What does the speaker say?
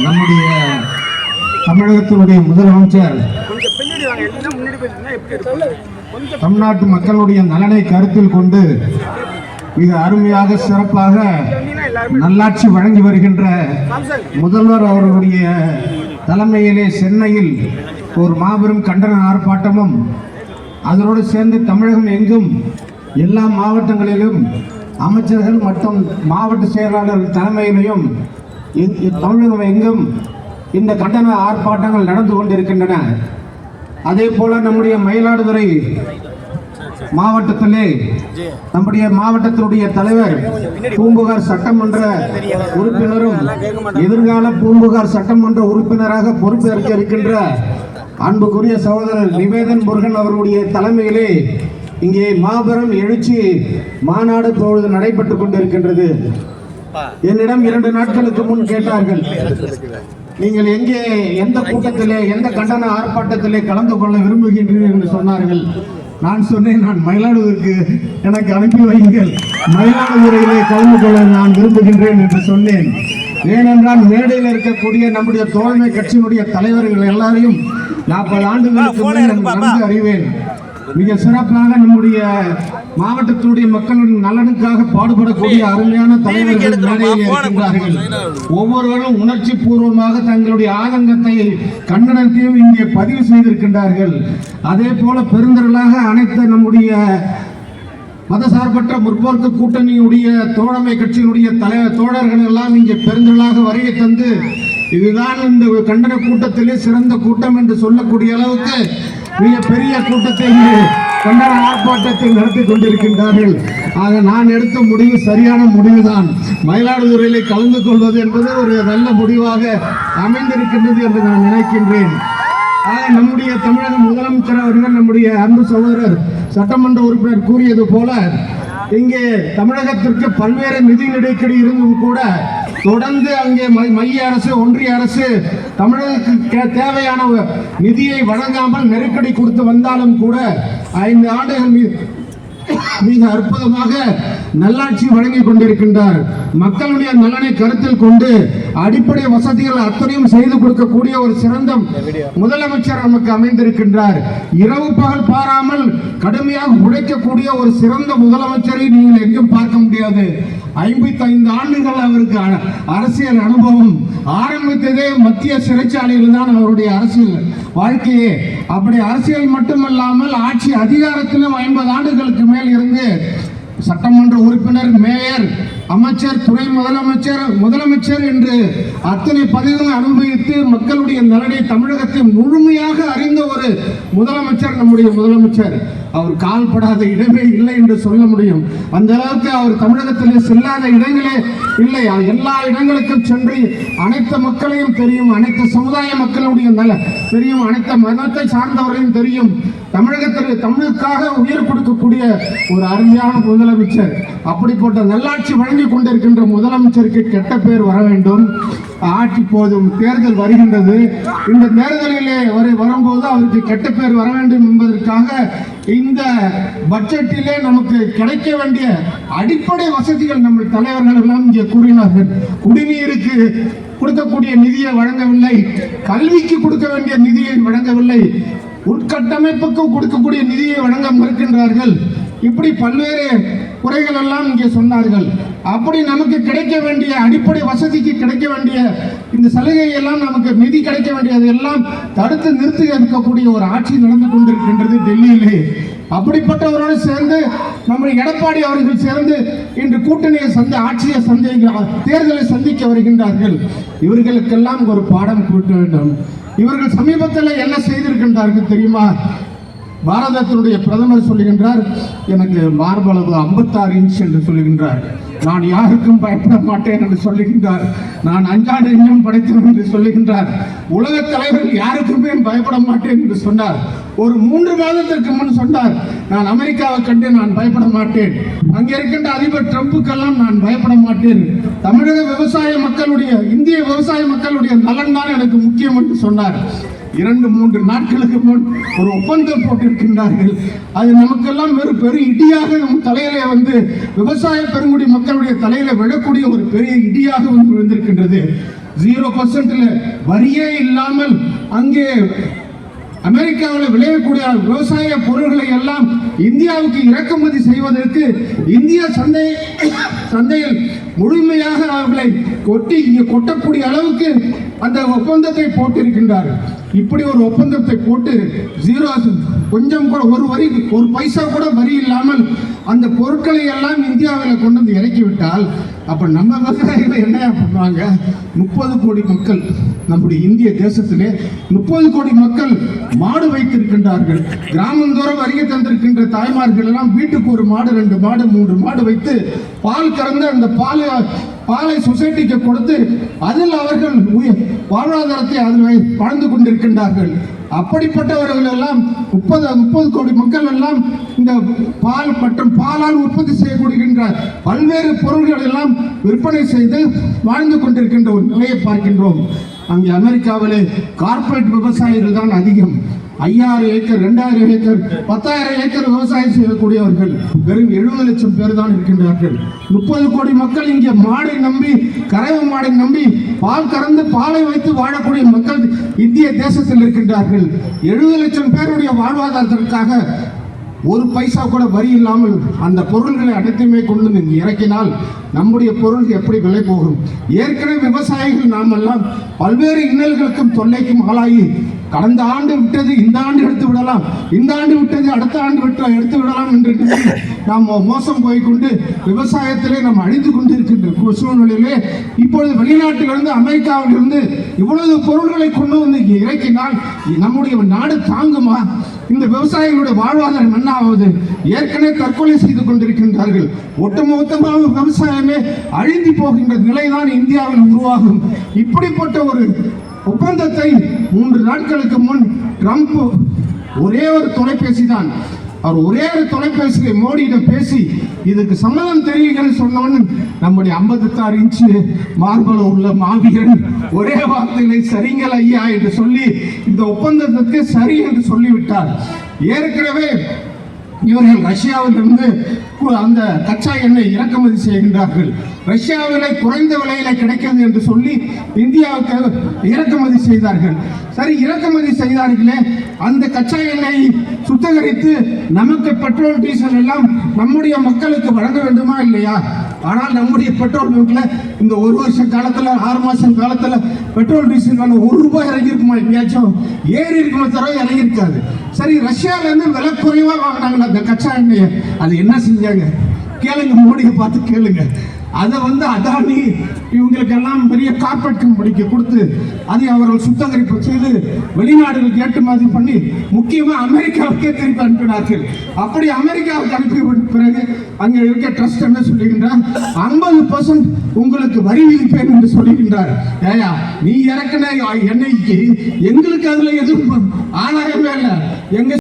நம்முடைய தமிழகத்தினுடைய முதலமைச்சர் தமிழ்நாட்டு மக்களுடைய நலனை கருத்தில் கொண்டு மிக அருமையாக சிறப்பாக நல்லாட்சி வழங்கி வருகின்ற முதல்வர் அவர்களுடைய தலைமையிலே சென்னையில் ஒரு மாபெரும் கண்டன ஆர்ப்பாட்டமும் அதனோடு சேர்ந்து தமிழகம் எங்கும் எல்லா மாவட்டங்களிலும் அமைச்சர்கள் மற்றும் மாவட்ட செயலாளர்கள் தலைமையிலையும் தமிழகம் எங்கும் இந்த கண்டன ஆர்ப்பாட்டங்கள் நடந்து கொண்டிருக்கின்றன. அதே போல நம்முடைய மயிலாடுதுறை மாவட்டத்திலே நம்முடைய மாவட்டத்தினுடைய தலைவர் பூம்புகார் சட்டமன்ற உறுப்பினரும் எதிர்கால பூம்புகார் சட்டமன்ற உறுப்பினராக பொறுப்பேற்க இருக்கின்ற அன்புக்குரிய சகோதரர் நிவேதன் முருகன் அவர்களுடைய தலைமையிலே இங்கே மாபெரும் எழுச்சி மாநாடு இப்பொழுது நடைபெற்றுக் கொண்டிருக்கின்றது. என்னிடம் 2 நாட்களுக்கு முன் கேட்டார்கள், நீங்கள் எங்கே எந்த கூட்டத்திலே எந்த கண்டன ஆர்ப்பாட்டத்திலே கலந்து கொள்ள விரும்புகின்றீர்கள் என்று சொன்னார்கள். நான் சொன்னேன், நான் மயிலாடுதுறைக்கு எனக்கு அனுப்பி வையுங்கள், மயிலாடுதுறையிலே கலந்து கொள்ள நான் விரும்புகின்றேன் என்று சொன்னேன். ஏனென்றால் மேடையில் இருக்கக்கூடிய நம்முடைய தோழமை கட்சியினுடைய தலைவர்கள் எல்லாரையும் 40 ஆண்டுகளுக்கு நன்கு அறிவேன். மிக சிறப்பாக நம்முடைய மாவட்டத்தினுடைய மக்களின் நலனுக்காக பாடுபடக்கூடிய அருமையான தலைவர்கள் மேடையில் இருக்கின்றார்கள். ஒவ்வொருவரும் உணர்ச்சி பூர்வமாக தங்களுடைய ஆதங்கத்தை கண்டனத்தையும் இங்கே பதிவு செய்திருக்கின்றார்கள். அதே போல பெருந்திரளாக அனைத்து நம்முடைய மதசார்பற்ற முற்போக்கு கூட்டணியுடைய தோழமை கட்சியினுடைய தோழர்கள் எல்லாம் இங்கே பெருந்திரளாக வருகை தந்து இதுதான் இந்த கண்டன கூட்டத்திலே சிறந்த கூட்டம் என்று சொல்லக்கூடிய அளவுக்கு மிக பெரிய கூட்டத்தை கண்டன ஆர்ப்பாட்டத்தை நடத்தி கொண்டிருக்கின்றார்கள். ஆக நான் எடுத்த முடிவு சரியான முடிவுதான். மயிலாடுதுறையிலே கலந்து கொள்வது என்பது ஒரு நல்ல முடிவாக அமைந்திருக்கின்றது என்று நான் நினைக்கின்றேன். ஆக நம்முடைய தமிழக முதலமைச்சர் அவர்கள் நம்முடைய அன்பு சகோதரர் சட்டமன்ற உறுப்பினர் கூறியது போல இங்கே தமிழகத்திற்கு பல்வேறு நிதி நெருக்கடி இருந்தும் கூட தொடர்ந்து அங்கே மைய அரசு ஒன்றிய அரசு தமிழகத்துக்கு தேவையான நிதியை வழங்காமல் நெருக்கடி கொடுத்து வந்தாலும் கூட 5 ஆண்டுகள் மிக அற்புதமாக நல்லாட்சி வழங்கி கொண்டிருக்கின்றார். மக்களுடைய நலனை கருத்தில் கொண்டு அடிப்படை வசதிகள் அத்தனையும் செய்து கொடுக்கக்கூடிய ஒரு சிறந்த முதலமைச்சர் நமக்கு அமைந்திருக்கின்றார். இரவு பகல் பாராமல் கடுமையாக உழைக்கக்கூடிய ஒரு சிறந்த முதலமைச்சரை நீங்கள் எங்கும் பார்க்க முடியாது. 55 ஆண்டுகள் அவருக்கு அரசியல் அனுபவம். ஆரம்பித்ததே மத்திய சிறைச்சாலையில் தான் அவருடைய அரசியல் வாழ்க்கையே. அப்படி அரசியல் மட்டுமல்லாமல் ஆட்சி அதிகாரத்திலும் 50 ஆண்டுகளுக்கு மேல் இருந்து சட்டமன்ற உறுப்பினர், மேயர், அமைச்சர், துணை முதலமைச்சர் என்று அத்தனை பதவிகளை அனுபவித்து மக்களுடைய நலனை தமிழகத்தை முழுமையாக அறிந்த ஒரு முதலமைச்சர் நம்முடைய முதலமைச்சர். அவர் கால்படாத இடமே இல்லை என்று சொல்ல முடியும். அந்த அளவுக்கு அவர் தமிழகத்திலே செல்லாத இடங்களே இல்லை. எல்லா இடங்களுக்கும் சென்று அனைத்து மக்களையும் தெரியும், அனைத்து சமுதாய மக்களுடைய தெரியும், அனைத்து மதத்தை சார்ந்தவர்களையும் தெரியும். தமிழுக்காக உயிர் கொடுக்கக்கூடிய ஒரு அருமையான முதலமைச்சர். அப்படிப்பட்ட நல்லாட்சி வழங்கி கொண்டிருக்கின்ற முதலமைச்சருக்கு கெட்ட பேர் வர வேண்டும். ஆட்சி போதும் தேர்தல் வருகின்றது. இந்த தேர்தலிலே வரும்போது அவருக்கு கெட்ட பேர் வர வேண்டும் என்பதற்காக இந்த பட்ஜெட்டிலே நமக்கு கிடைக்க வேண்டிய அடிப்படை வசதிகள் நம்ம தலைவர்கள் எல்லாம் இங்கே கூறினார்கள். குடிநீருக்கு கொடுக்கக்கூடிய நிதியை வழங்கவில்லை, கல்விக்கு கொடுக்க வேண்டிய நிதியை வழங்கவில்லை, உட்கட்டமைப்புக்கு கொடுக்கக்கூடிய நிதியை வழங்க மறுக்கின்றார்கள். இப்படி பல்வேறு குறைகள் எல்லாம் இங்கே சொன்னார்கள். அப்படி நமக்கு கிடைக்க வேண்டிய அடிப்படை வசதிக்கு கிடைக்க வேண்டிய இந்த சலுகை எல்லாம் நமக்கு நிதி கிடைக்க வேண்டியது எல்லாம் தடுத்து நிறுத்தி இருக்கக்கூடிய ஒரு ஆட்சி நடந்து கொண்டிருக்கின்றது டெல்லியிலே. அப்படிப்பட்டவரோடு சேர்ந்து நம்ம எடப்பாடி அவர்கள் சேர்ந்து இன்று கூட்டணியை ஆட்சியை தேர்தலை சந்திக்க வருகின்றார்கள். இவர்களுக்கெல்லாம் ஒரு பாடம் கொடுக்க வேண்டும். இவர்கள் சமீபத்தில் என்ன செய்திருக்கின்றார்கள் தெரியுமா? பாரதத்தினுடைய பிரதமர் சொல்லுகின்றார், எனக்கு மார்பளவு 56 இன்ச் என்று சொல்லுகின்றார். நான் யாருக்கும் பயப்பட மாட்டேன் என்று சொல்லுகின்றார். நான் 5 நெஞ்சம் படைத்தவன் என்று சொல்லுகின்றார். உலக தலைவர்கள் யாருக்குமே பயப்பட மாட்டேன் என்று சொன்னார். ஒரு 3 மாதத்திற்கு முன் சொன்னார், நான் அமெரிக்காவை கண்டு நான் பயப்பட மாட்டேன், அங்கே இருக்கின்ற அதிபர் ட்ரம்புக்கெல்லாம் நான் பயப்பட மாட்டேன், தமிழக விவசாய மக்களுடைய இந்திய விவசாய மக்களுடைய நலன் தான் எனக்கு முக்கியம் என்று சொன்னார். 2-3 நாட்களுக்கு முன் ஒரு ஒப்பந்தம் போட்டிருக்கின்றார்கள். அது நமக்கெல்லாம் பெரிய இடியாக நம் தலையிலே விவசாய பெருங்குடி மக்களுடைய தலையில விழக்கூடிய ஒரு பெரிய இடியாக விழுந்திருக்கின்றது. 0% வரியே இல்லாமல் அங்கே அமெரிக்காவில் விளையக்கூடிய விவசாய பொருட்களை எல்லாம் இந்தியாவுக்கு இறக்குமதி செய்வதற்கு இந்திய சந்தையில் முழுமையாக அவர்களை கொட்டக்கூடிய அளவுக்கு அந்த ஒப்பந்தத்தை போட்டிருக்கின்றார். இப்படி ஒரு ஒப்பந்தத்தை போட்டு கொஞ்சம் கூட ஒரு பைசா கூட வரி இல்லாமல் அந்த பொருட்களை எல்லாம் இந்தியாவில் கொண்டு வந்து இறக்கிவிட்டால் அப்ப நம்ம விவசாயிகள் என்ன பண்ணுவாங்க? 30 கோடி மக்கள் நம்முடைய இந்திய தேசத்திலே 30 கோடி மக்கள் மாடு வைத்திருக்கின்றார்கள். கிராமந்தோறும் வருகை தந்திருக்கின்ற தாய்மார்கள் எல்லாம் வீட்டுக்கு ஒரு மாடு, 2 மாடு, 3 மாடு வைத்து பால் கறந்து அந்த பாலை சொசைட்டிக்கு கொடுத்து அதில் அவர்கள் வாழ்வாதாரத்தை அதில் வாழ்ந்து கொண்டிருக்கின்றார்கள். அப்படிப்பட்டவர்கள் எல்லாம் 30 கோடி மக்கள் எல்லாம் இந்த பால் மற்றும் பாலால் உற்பத்தி செய்யப்படுகின்ற பல்வேறு பொருள்கள் எல்லாம் விற்பனை செய்து வாழ்ந்து கொண்டிருக்கின்ற ஒரு நிலையை பார்க்கின்றோம். அங்கே அமெரிக்காவிலே கார்ப்பரேட் விவசாயிகள் தான் அதிகம். 5000 ஏக்கர், 2000 ஏக்கர், 10,000 ஏக்கர் விவசாயம் செய்யக்கூடியவர்கள் வெறும் 70 லட்சம் பேர் தான் இருக்கின்றார்கள். 30 கோடி மக்கள் இங்கே மாடை நம்பி, கறவை மாடை நம்பி பால் கறந்து பாலை வைத்து வாழக்கூடிய மக்கள் இந்திய தேசத்தில் இருக்கின்றார்கள். 70 லட்சம் பேருடைய வாழ்வாதாரத்திற்காக ஒரு பைசா கூட வரி இல்லாமல் அந்த பொருள்களை அனைத்துமே கொண்டு இங்கு இறக்கினால் நம்முடைய பொருள் எப்படி விலை போகும்? ஏற்கனவே விவசாயிகள் நாம் எல்லாம் பல்வேறு இன்னல்களுக்கும் தொல்லைக்கும் ஆளாகி கடந்த ஆண்டு விட்டது இந்த ஆண்டு எடுத்து விடலாம், இந்த ஆண்டு விட்டது அடுத்த ஆண்டு எடுத்து விடலாம் என்று நாம் மோசம் போய்கொண்டு விவசாயத்திலே நாம் அழிந்து கொண்டிருக்கின்ற சூழ்நிலையிலே இப்பொழுது வெளிநாட்டிலிருந்து, அமெரிக்காவிலிருந்து இவ்வளவு பொருள்களை கொண்டு வந்து இங்கே இறக்கினால் நம்முடைய நாடு தாங்குமா? இந்த விவசாயிகளுடைய வாழ்வாதாரம் என்ன ஆவது? ஏற்கனவே தற்கொலை செய்து கொண்டிருக்கின்றார்கள். ஒட்டுமொத்தமாக விவசாயமே அழிந்து போகின்ற நிலைதான் இந்தியாவில் உருவாகும். இப்படிப்பட்ட ஒரு ஒப்பந்தத்தை 3 நாட்களுக்கு முன் ட்ரம்ப் ஒரே ஒரு தொலைபேசி தான், அவர் ஒரே ஒரு தொலைபேசியை மோடியிடம் பேசி இதுக்கு சம்மதம் தெரியுங்கள் சொன்னோன்னு நம்முடைய 56 இன்ச்சு மார்பல உள்ள மாவீரன் ஒரே வார்த்தைகளை சரிங்கள் ஐயா என்று சொல்லி இந்த ஒப்பந்தத்திற்கு சரி என்று சொல்லிவிட்டார். ஏற்கனவே இவர்கள் ரஷ்யாவிலிருந்து அந்த கச்சா எண்ணெய் இறக்குமதி செய்கின்றார்கள். ரஷ்யாவிலே குறைந்த விலையில கிடைக்கிறது என்று சொல்லி இந்தியாவுக்கு இறக்குமதி செய்தார்கள். சரி, இறக்குமதி செய்தார்களே, அந்த கச்சா எண்ணெயை சுத்திகரித்து நமக்கு பெட்ரோல் டீசல் எல்லாம் நம்முடைய மக்களுக்கு வழங்க வேண்டுமா இல்லையா? ஆனால் நம்முடைய பெட்ரோல் பங்க்ல இந்த 1 வருஷ காலத்துல, 6 மாசம் காலத்துல பெட்ரோல் டீசல் ₹1 இறங்கி இருக்குமா? எங்கேயாச்சும் ஏறி இருக்குமே தவிர இறங்கி இருக்காது. சரி, ரஷ்யால இருந்து விலை குறைவா வாங்கினாங்களா அந்த கச்சா எண்ணெயை? அது என்ன செஞ்சாங்க? கேளுங்க, மோடியை பார்த்து கேளுங்க. அதை அதானி இவங்களுக்கெல்லாம் பெரிய கார்பரேட் கம்பெனிக்கு கொடுத்து அதை அவர்கள் சுத்தகரிப்பு செய்து வெளிநாடுகளுக்கு ஏற்றுமதி பண்ணி முக்கியமாக அமெரிக்காவுக்கே திருப்பி அனுப்பினார்கள். அப்படி அமெரிக்காவுக்கு அனுப்பிவிட்ட பிறகு அங்கே இருக்க ட்ரஸ்ட் என்ன சொல்லுகின்றார்? 50% உங்களுக்கு வரி விதிப்பேன் என்று சொல்லுகின்றார். ஏயா, நீ இறக்கின எண்ணெய்க்கு எங்களுக்கு அதுல எதுவும் ஆதாயமே இல்லை. எங்க